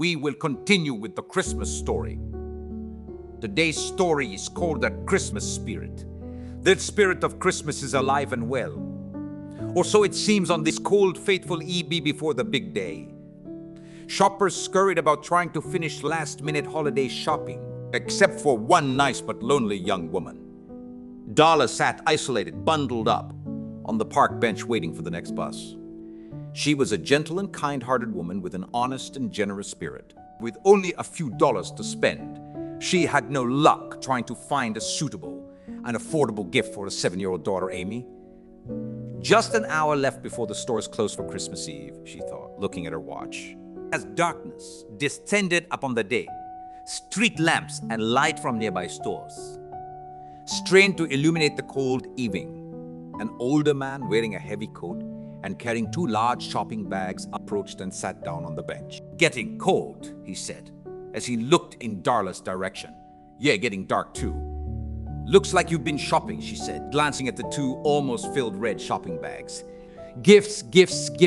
we will continue with the Christmas story. Today's story is called the Christmas spirit. The spirit of Christmas is alive and well. Or so it seems on this cold, fateful eve before the big day. Shoppers scurried about trying to finish last-minute holiday shopping, except for one nice but lonely young woman. Darla sat isolated, bundled up, on the park bench waiting for the next bus. She was a gentle and kind-hearted woman with an honest and generous spirit. With only a few dollars to spend, she had no luck trying to find a suitable and affordable gift for a 7-year-old daughter, Amy. Just an hour left before the stores closed for Christmas Eve, she thought, looking at her watch. As darkness descended upon the day, street lamps and light from nearby stores strained to illuminate the cold evening. An older man wearing a heavy coat and carrying 2 large shopping bags approached and sat down on the bench. "Getting cold," he said, as he looked in Darla's direction. "Yeah, getting dark too." "Looks like you've been shopping," she said, glancing at the 2 almost filled red shopping bags. Gifts,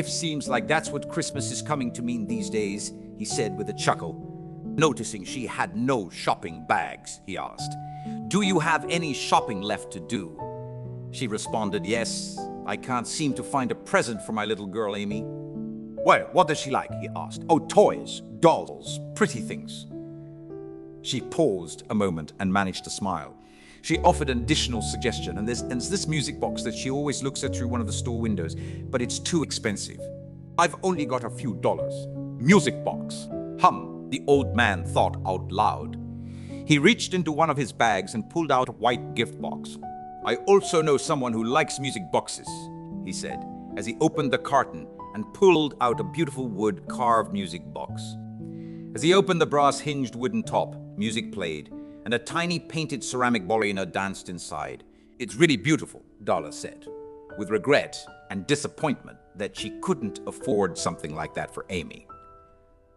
seems like that's what Christmas is coming to mean these days," he said with a chuckle. Noticing she had no shopping bags, he asked, "Do you have any shopping left to do?" She responded, "Yes, I can't seem to find a present for my little girl, Amy." "Well, what does she like?" he asked. "Oh, toys, dolls, pretty things." She paused a moment and managed to smile. She offered an additional suggestion, and there's this music box that she always looks at through one of the store windows, but it's too expensive. "I've only got a few dollars." "Music box. The old man thought out loud. He reached into one of his bags and pulled out a white gift box. "I also know someone who likes music boxes," he said, as he opened the carton and pulled out a beautiful wood-carved music box. As he opened the brass-hinged wooden top, music played, and a tiny painted ceramic ballerina danced inside. "It's really beautiful," Darla said, with regret and disappointment that she couldn't afford something like that for Amy.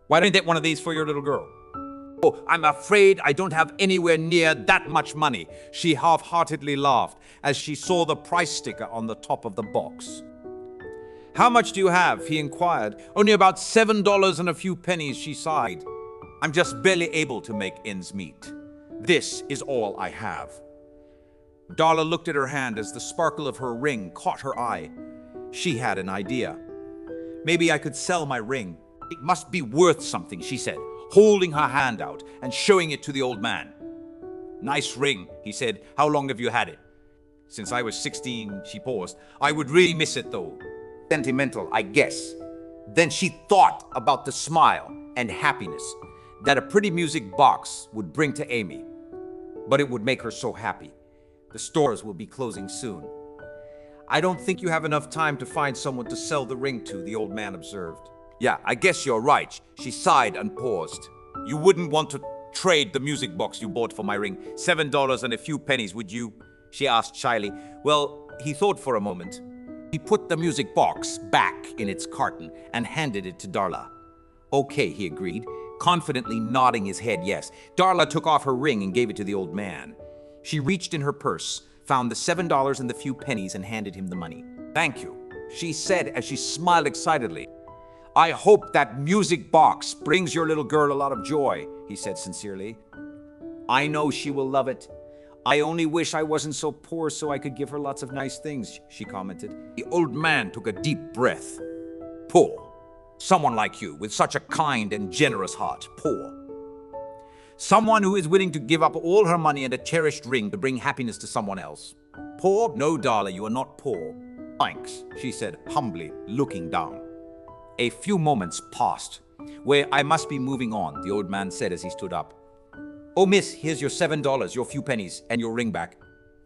"Why don't you get one of these for your little girl?" "Oh, I'm afraid I don't have anywhere near that much money," she half-heartedly laughed as she saw the price sticker on the top of the box. "How much do you have?" he inquired. "Only about $7 and a few pennies," she sighed. "I'm just barely able to make ends meet. This is all I have." Darla looked at her hand as the sparkle of her ring caught her eye. She had an idea. "Maybe I could sell my ring. It must be worth something," she said, holding her hand out and showing it to the old man. "Nice ring," he said. "How long have you had it?" "Since I was 16, she paused. "I would really miss it, though. Sentimental, I guess." Then she thought about the smile and happiness that a pretty music box would bring to Amy. But it would make her so happy. The stores will be closing soon. "I don't think you have enough time to find someone to sell the ring to," the old man observed. "Yeah, I guess you're right." She sighed and paused. "You wouldn't want to trade the music box you bought for my ring, $7 and a few pennies, would you?" she asked shyly. Well, he thought for a moment. He put the music box back in its carton and handed it to Darla. "Okay," he agreed, confidently nodding his head yes. Darla took off her ring and gave it to the old man. She reached in her purse, found the $7 and the few pennies, and handed him the money. "Thank you," she said as she smiled excitedly. "I hope that music box brings your little girl a lot of joy," he said sincerely. "I know she will love it. I only wish I wasn't so poor so I could give her lots of nice things," she commented. The old man took a deep breath. "Poor. Someone like you, with such a kind and generous heart. Poor. Someone who is willing to give up all her money and a cherished ring to bring happiness to someone else. Poor? No, Darla, you are not poor." "Thanks," she said humbly, looking down. A few moments passed. "Where I must be moving on," the old man said as he stood up. "Oh, miss, here's your $7, your few pennies, and your ring back."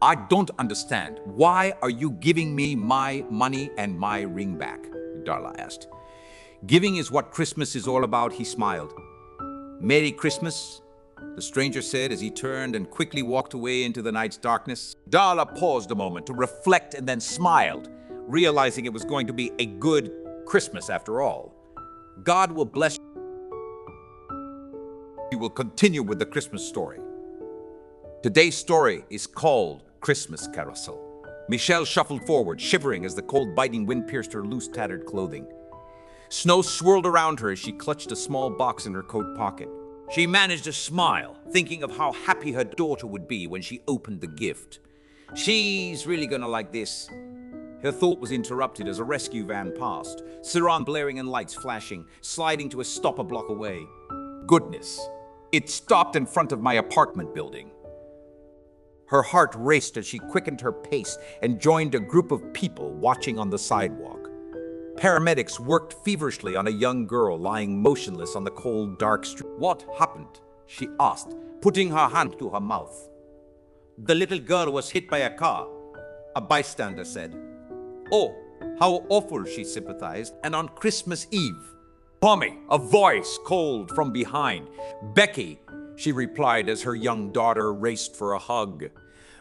"I don't understand. Why are you giving me my money and my ring back?" Darla asked. "Giving is what Christmas is all about," he smiled. "Merry Christmas," the stranger said as he turned and quickly walked away into the night's darkness. Darla paused a moment to reflect and then smiled, realizing it was going to be a good Christmas after all. God will bless you. We will continue with the Christmas story. Today's story is called Christmas Carousel. Michelle shuffled forward, shivering as the cold, biting wind pierced her loose, tattered clothing. Snow swirled around her as she clutched a small box in her coat pocket. She managed to smile, thinking of how happy her daughter would be when she opened the gift. She's really gonna like this. Her thought was interrupted as a rescue van passed, siren blaring and lights flashing, sliding to a stop a block away. Goodness, it stopped in front of my apartment building. Her heart raced as she quickened her pace and joined a group of people watching on the sidewalk. Paramedics worked feverishly on a young girl lying motionless on the cold, dark street. "What happened?" she asked, putting her hand to her mouth. "The little girl was hit by a car," a bystander said. "Oh, how awful," she sympathized. "And on Christmas Eve." "Mommy," a voice called from behind. "Becky," she replied as her young daughter raced for a hug.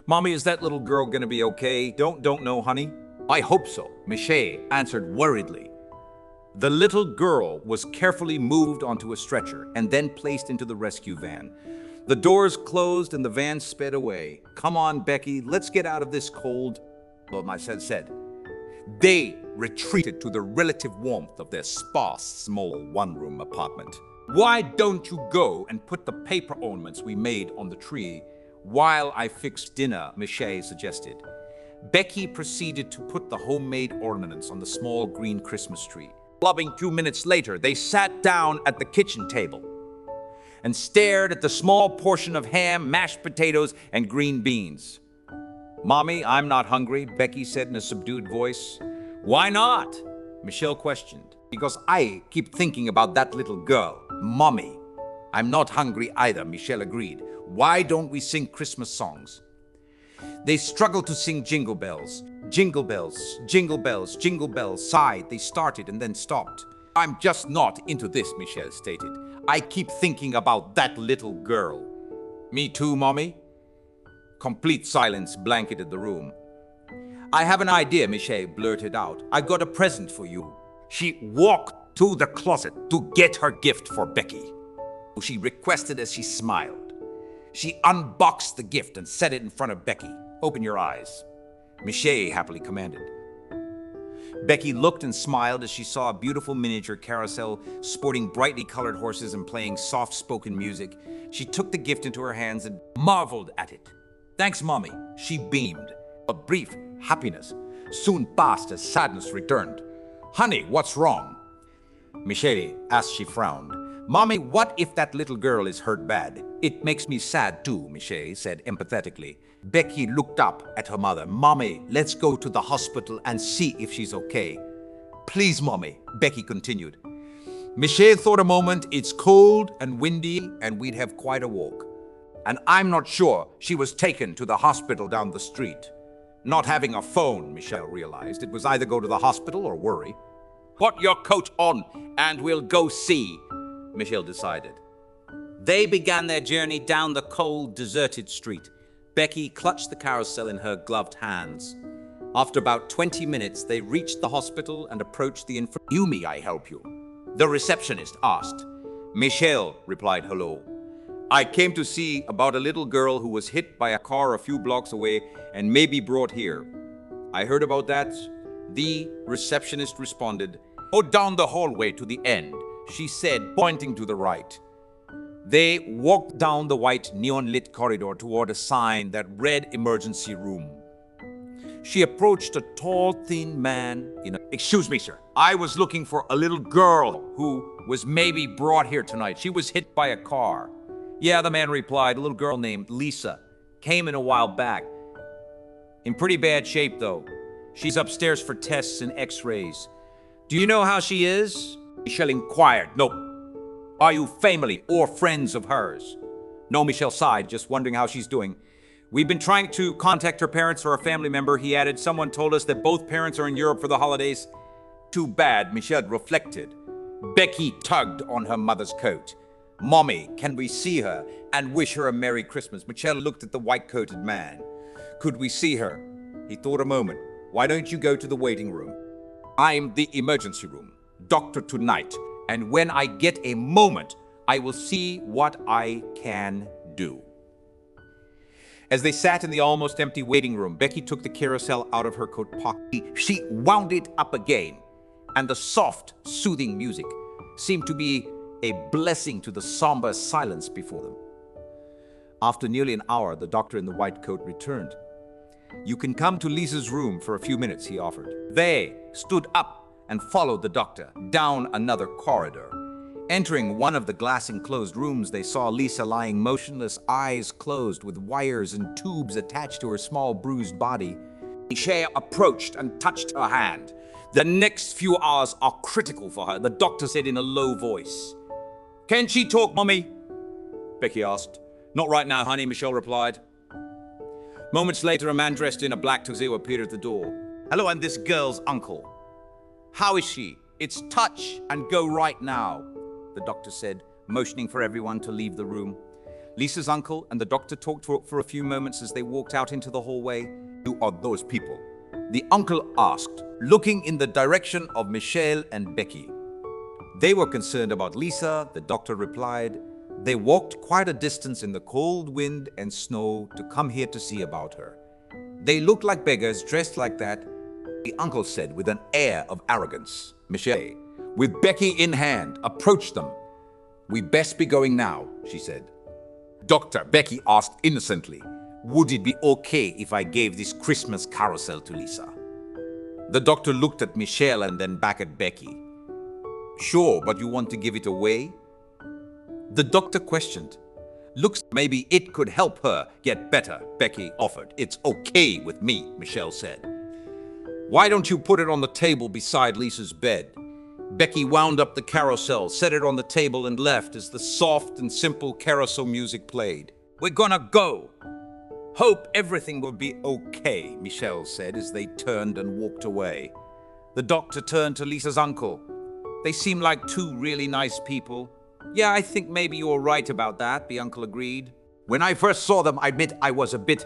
"Mommy, is that little girl gonna be okay?" Don't know, honey." "I hope so," Michelle answered worriedly. The little girl was carefully moved onto a stretcher and then placed into the rescue van. The doors closed and the van sped away. "Come on, Becky, let's get out of this cold," Michelle said. They retreated to the relative warmth of their sparse, small one-room apartment. "Why don't you go and put the paper ornaments we made on the tree while I fix dinner?" Michelle suggested. Becky proceeded to put the homemade ornaments on the small green Christmas tree. A few minutes later, they sat down at the kitchen table and stared at the small portion of ham, mashed potatoes, and green beans. "Mommy, I'm not hungry," Becky said in a subdued voice. "Why not?" Michelle questioned. "Because I keep thinking about that little girl, Mommy." "I'm not hungry either," Michelle agreed. "Why don't we sing Christmas songs?" They struggled to sing Jingle Bells. "Jingle bells, jingle bells, jingle bells," sighed. They started and then stopped. "I'm just not into this," Michelle stated. "I keep thinking about that little girl." "Me too, Mommy." Complete silence blanketed the room. "I have an idea," Michelle blurted out. "I got a present for you." She walked to the closet to get her gift for Becky, she requested as she smiled. She unboxed the gift and set it in front of Becky. "Open your eyes," Michelle happily commanded. Becky looked and smiled as she saw a beautiful miniature carousel sporting brightly colored horses and playing soft-spoken music. She took the gift into her hands and marveled at it. "Thanks, Mommy," she beamed. A brief happiness soon passed as sadness returned. "Honey, what's wrong?" Michelle asked. She frowned. "Mommy, what if that little girl is hurt bad?" "It makes me sad too," Michelle said empathetically. Becky looked up at her mother. "Mommy, let's go to the hospital and see if she's okay." "Please, Mommy," Becky continued. Michelle thought a moment. "It's cold and windy and we'd have quite a walk. And I'm not sure she was taken to the hospital down the street." Not having a phone, Michelle realized, it was either go to the hospital or worry. "Put your coat on and we'll go see," Michelle decided. They began their journey down the cold, deserted street. Becky clutched the carousel in her gloved hands. After about 20 minutes, they reached the hospital and approached the "You me, I help you?" the receptionist asked. Michelle replied, "Hello. I came to see about a little girl who was hit by a car a few blocks away and may be brought here." "I heard about that," the receptionist responded. "Go down the hallway to the end," she said, pointing to the right. They walked down the white neon-lit corridor toward a sign that read "Emergency Room." She approached a tall, thin man in a... "Excuse me, sir. I was looking for a little girl who was maybe brought here tonight. She was hit by a car." "Yeah," the man replied. "A little girl named Lisa. Came in a while back. In pretty bad shape, though. She's upstairs for tests and x-rays." "Do you know how she is?" Michelle inquired. "Nope." "Are you family or friends of hers?" "No," Michelle sighed, just wondering how she's doing. "We've been trying to contact her parents or a family member," he added. "Someone told us that both parents are in Europe for the holidays." "Too bad," Michelle reflected. Becky tugged on her mother's coat. "Mommy, can we see her and wish her a Merry Christmas?" Michelle looked at the white-coated man. "Could we see her?" He thought a moment. "Why don't you go to the waiting room? I'm the emergency room doctor tonight, and when I get a moment, I will see what I can do." As they sat in the almost empty waiting room, Becky took the carousel out of her coat pocket. She wound it up again and the soft, soothing music seemed to be a blessing to the somber silence before them. After nearly an hour, the doctor in the white coat returned. "You can come to Lisa's room for a few minutes," he offered. They stood up and followed the doctor down another corridor. Entering one of the glass-enclosed rooms, they saw Lisa lying motionless, eyes closed, with wires and tubes attached to her small, bruised body. Michelle approached and touched her hand. "The next few hours are critical for her," the doctor said in a low voice. "Can she talk, Mommy?" Becky asked. "Not right now, honey," Michelle replied. Moments later, a man dressed in a black tuxedo appeared at the door. "Hello, I'm this girl's uncle. How is she? It's touch and go right now," the doctor said, motioning for everyone to leave the room. Lisa's uncle and the doctor talked for a few moments as they walked out into the hallway. "Who are those people?" the uncle asked, looking in the direction of Michelle and Becky. "They were concerned about Lisa," the doctor replied. "They walked quite a distance in the cold wind and snow to come here to see about her. They look like beggars dressed like that," the uncle said with an air of arrogance. Michelle, with Becky in hand, approached them. "We best be going now," she said. "Doctor," Becky asked innocently, "would it be okay if I gave this Christmas carousel to Lisa?" The doctor looked at Michelle and then back at Becky. "Sure, but you want to give it away?" The doctor questioned. "Looks maybe it could help her get better," Becky offered. "It's okay with me," Michelle said. "Why don't you put it on the table beside Lisa's bed?" Becky wound up the carousel, set it on the table, and left as the soft and simple carousel music played. "We're gonna go. Hope everything will be okay," Michelle said as they turned and walked away. The doctor turned to Lisa's uncle. "They seem like two really nice people." "Yeah, I think maybe you're right about that," the uncle agreed. "When I first saw them, I admit I was a bit